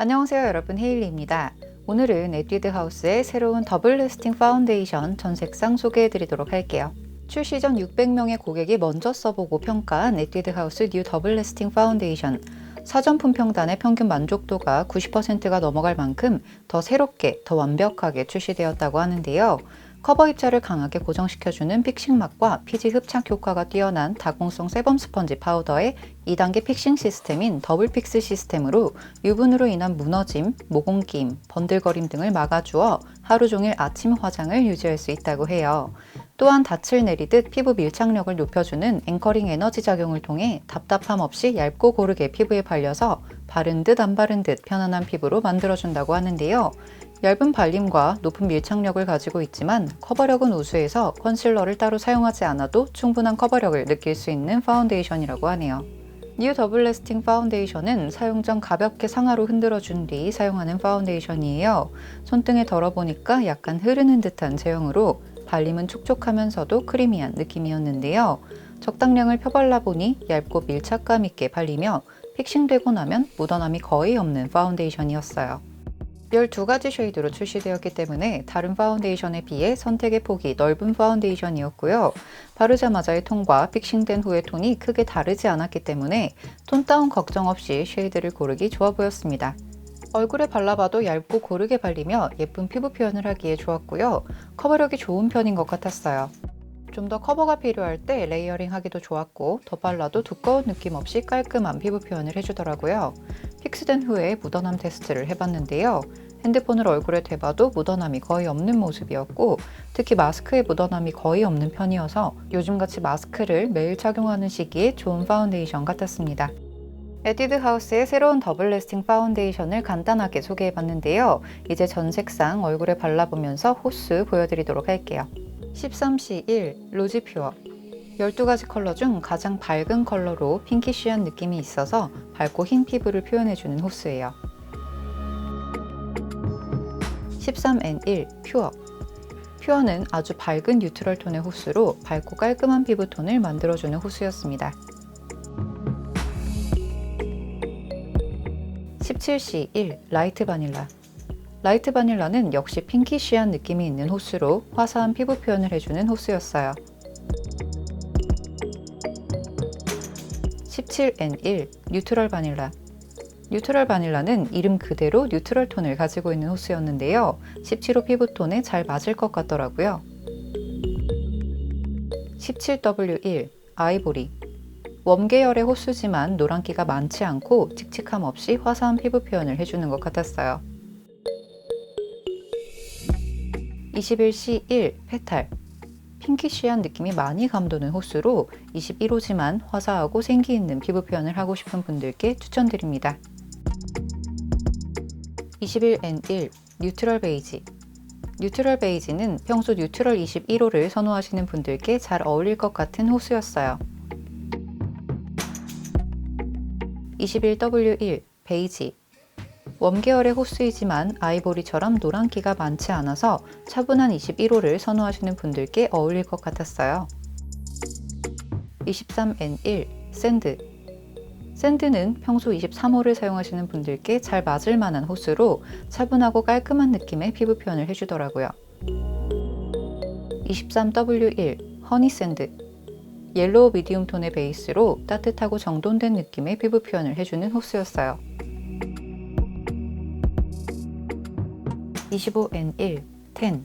안녕하세요 여러분, 헤일리입니다. 오늘은 에뛰드 하우스의 새로운 더블 래스팅 파운데이션 전색상 소개해 드리도록 할게요. 출시 전 600명의 고객이 먼저 써보고 평가한 에뛰드 하우스 뉴 더블 래스팅 파운데이션. 사전 품평단의 평균 만족도가 90%가 넘어갈 만큼 더 새롭게, 더 완벽하게 출시되었다고 하는데요. 커버 입자를 강하게 고정시켜주는 픽싱 막과 피지 흡착 효과가 뛰어난 다공성 세범 스펀지 파우더의 2단계 픽싱 시스템인 더블 픽스 시스템으로 유분으로 인한 무너짐, 모공 끼임, 번들거림 등을 막아주어 하루 종일 아침 화장을 유지할 수 있다고 해요. 또한 닻을 내리듯 피부 밀착력을 높여주는 앵커링 에너지 작용을 통해 답답함 없이 얇고 고르게 피부에 발려서 바른 듯 안 바른 듯 편안한 피부로 만들어준다고 하는데요. 얇은 발림과 높은 밀착력을 가지고 있지만 커버력은 우수해서 컨실러를 따로 사용하지 않아도 충분한 커버력을 느낄 수 있는 파운데이션이라고 하네요. 뉴 더블 래스팅 파운데이션은 사용 전 가볍게 상하로 흔들어준 뒤 사용하는 파운데이션이에요. 손등에 덜어보니까 약간 흐르는 듯한 제형으로 발림은 촉촉하면서도 크리미한 느낌이었는데요. 적당량을 펴발라보니 얇고 밀착감 있게 발리며 픽싱되고 나면 묻어남이 거의 없는 파운데이션이었어요. 12가지 쉐이드로 출시되었기 때문에 다른 파운데이션에 비해 선택의 폭이 넓은 파운데이션이었고요. 바르자마자의 톤과 픽싱된 후의 톤이 크게 다르지 않았기 때문에 톤 다운 걱정 없이 쉐이드를 고르기 좋아 보였습니다. 얼굴에 발라봐도 얇고 고르게 발리며 예쁜 피부 표현을 하기에 좋았고요. 커버력이 좋은 편인 것 같았어요. 좀 더 커버가 필요할 때 레이어링 하기도 좋았고 더 발라도 두꺼운 느낌 없이 깔끔한 피부 표현을 해주더라고요. 픽스된 후에 묻어남 테스트를 해봤는데요. 핸드폰을 얼굴에 대봐도 묻어남이 거의 없는 모습이었고 특히 마스크에 묻어남이 거의 없는 편이어서 요즘같이 마스크를 매일 착용하는 시기에 좋은 파운데이션 같았습니다. 에뛰드 하우스의 새로운 더블 래스팅 파운데이션을 간단하게 소개해봤는데요. 이제 전 색상 얼굴에 발라보면서 호수 보여드리도록 할게요. 13C1 로지 퓨어. 12가지 컬러 중 가장 밝은 컬러로 핑키쉬한 느낌이 있어서 밝고 흰 피부를 표현해주는 호수예요. 13N1 퓨어. 퓨어는 아주 밝은 뉴트럴 톤의 호수로 밝고 깔끔한 피부톤을 만들어주는 호수였습니다. 17C1 라이트 바닐라. 라이트 바닐라는 역시 핑키쉬한 느낌이 있는 호수로 화사한 피부 표현을 해주는 호수였어요. 17N1 뉴트럴 바닐라. 뉴트럴 바닐라는 이름 그대로 뉴트럴 톤을 가지고 있는 호수였는데요. 17호 피부톤에 잘 맞을 것 같더라고요. 17W1 아이보리. 웜 계열의 호수지만 노란기가 많지 않고 칙칙함 없이 화사한 피부 표현을 해주는 것 같았어요. 21C1 페탈. 핑키쉬한 느낌이 많이 감도는 호수로 21호지만 화사하고 생기 있는 피부 표현을 하고 싶은 분들께 추천드립니다. 21N1 뉴트럴 베이지. 뉴트럴 베이지는 평소 뉴트럴 21호를 선호하시는 분들께 잘 어울릴 것 같은 호수였어요. 21W1 베이지. 웜 계열의 호수이지만 아이보리처럼 노란기가 많지 않아서 차분한 21호를 선호하시는 분들께 어울릴 것 같았어요. 23N1 샌드. 샌드는 평소 23호를 사용하시는 분들께 잘 맞을 만한 호수로 차분하고 깔끔한 느낌의 피부 표현을 해주더라고요. 23W1 허니 샌드. 옐로우 미디움 톤의 베이스로 따뜻하고 정돈된 느낌의 피부 표현을 해주는 호수였어요. 25N1 텐.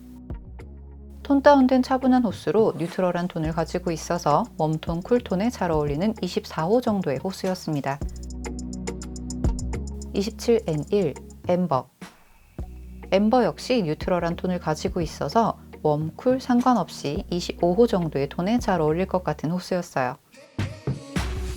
톤 다운된 차분한 호수로 뉴트럴한 톤을 가지고 있어서 웜톤, 쿨톤에 잘 어울리는 24호 정도의 호수였습니다. 27N1 엠버. 엠버 역시 뉴트럴한 톤을 가지고 있어서 웜, 쿨 상관없이 25호 정도의 톤에 잘 어울릴 것 같은 호수였어요.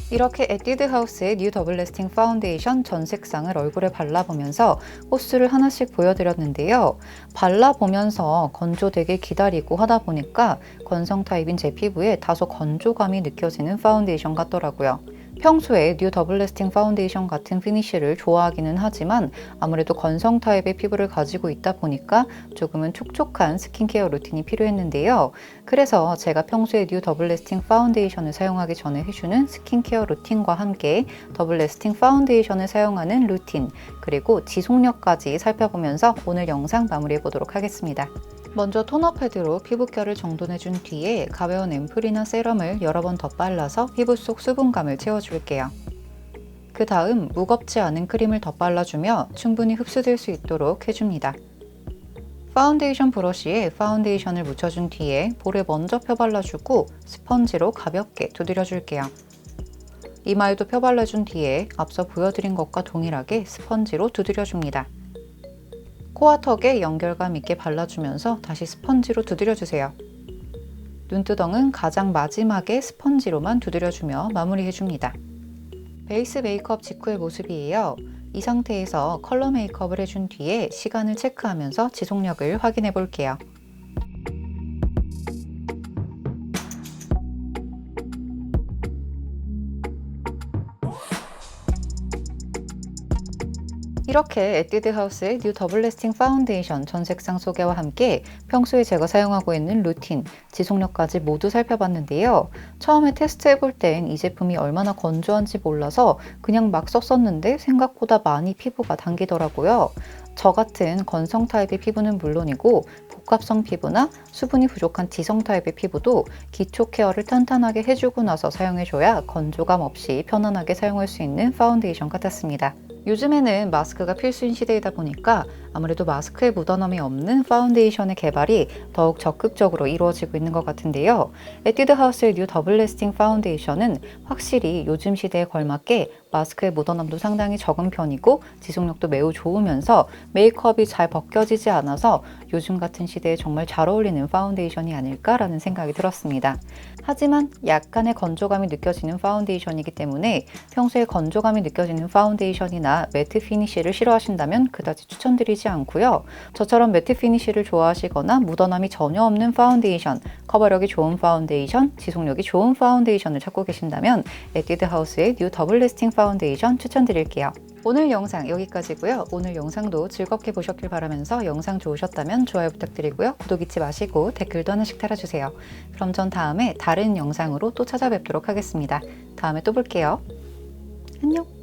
이렇게 에뛰드 하우스의 뉴 더블 래스팅 파운데이션 전 색상을 얼굴에 발라보면서 호수를 하나씩 보여드렸는데요. 발라보면서 건조되게 기다리고 하다 보니까 건성 타입인 제 피부에 다소 건조감이 느껴지는 파운데이션 같더라고요. 평소에 뉴 더블 래스팅 파운데이션 같은 피니쉬를 좋아하기는 하지만 아무래도 건성 타입의 피부를 가지고 있다 보니까 조금은 촉촉한 스킨케어 루틴이 필요했는데요. 그래서 제가 평소에 뉴 더블 래스팅 파운데이션을 사용하기 전에 해주는 스킨케어 루틴과 함께 더블 래스팅 파운데이션을 사용하는 루틴, 그리고 지속력까지 살펴보면서 오늘 영상 마무리해 보도록 하겠습니다. 먼저 토너 패드로 피부결을 정돈해준 뒤에 가벼운 앰플이나 세럼을 여러 번 더 발라서 피부 속 수분감을 채워줄게요. 그 다음 무겁지 않은 크림을 더 발라주며 충분히 흡수될 수 있도록 해줍니다. 파운데이션 브러쉬에 파운데이션을 묻혀준 뒤에 볼에 먼저 펴발라주고 스펀지로 가볍게 두드려줄게요. 이마에도 펴발라준 뒤에 앞서 보여드린 것과 동일하게 스펀지로 두드려줍니다. 코와 턱에 연결감 있게 발라주면서 다시 스펀지로 두드려주세요. 눈두덩은 가장 마지막에 스펀지로만 두드려주며 마무리해줍니다. 베이스 메이크업 직후의 모습이에요. 이 상태에서 컬러 메이크업을 해준 뒤에 시간을 체크하면서 지속력을 확인해 볼게요. 이렇게 에뛰드 하우스의 뉴 더블 래스팅 파운데이션 전 색상 소개와 함께 평소에 제가 사용하고 있는 루틴, 지속력까지 모두 살펴봤는데요. 처음에 테스트해볼 땐 이 제품이 얼마나 건조한지 몰라서 그냥 막 썼었는데 생각보다 많이 피부가 당기더라고요. 저 같은 건성 타입의 피부는 물론이고 복합성 피부나 수분이 부족한 지성 타입의 피부도 기초 케어를 탄탄하게 해주고 나서 사용해줘야 건조감 없이 편안하게 사용할 수 있는 파운데이션 같았습니다. 요즘에는 마스크가 필수인 시대이다 보니까 아무래도 마스크에 묻어남이 없는 파운데이션의 개발이 더욱 적극적으로 이루어지고 있는 것 같은데요. 에뛰드 하우스의 뉴 더블 래스팅 파운데이션은 확실히 요즘 시대에 걸맞게 마스크의 묻어남도 상당히 적은 편이고 지속력도 매우 좋으면서 메이크업이 잘 벗겨지지 않아서 요즘 같은 시대에 정말 잘 어울리는 파운데이션이 아닐까라는 생각이 들었습니다. 하지만 약간의 건조감이 느껴지는 파운데이션이기 때문에 평소에 건조감이 느껴지는 파운데이션이나 매트 피니쉬를 싫어하신다면 그다지 추천드리지 않고요. 저처럼 매트 피니쉬를 좋아하시거나 묻어남이 전혀 없는 파운데이션, 커버력이 좋은 파운데이션, 지속력이 좋은 파운데이션을 찾고 계신다면 에뛰드 하우스의 뉴 더블 래스팅 파운데이션 추천드릴게요. 오늘 영상 여기까지고요. 오늘 영상도 즐겁게 보셨길 바라면서 영상 좋으셨다면 좋아요 부탁드리고요. 구독 잊지 마시고 댓글도 하나씩 달아주세요. 그럼 전 다음에 다른 영상으로 또 찾아뵙도록 하겠습니다. 다음에 또 볼게요. 안녕!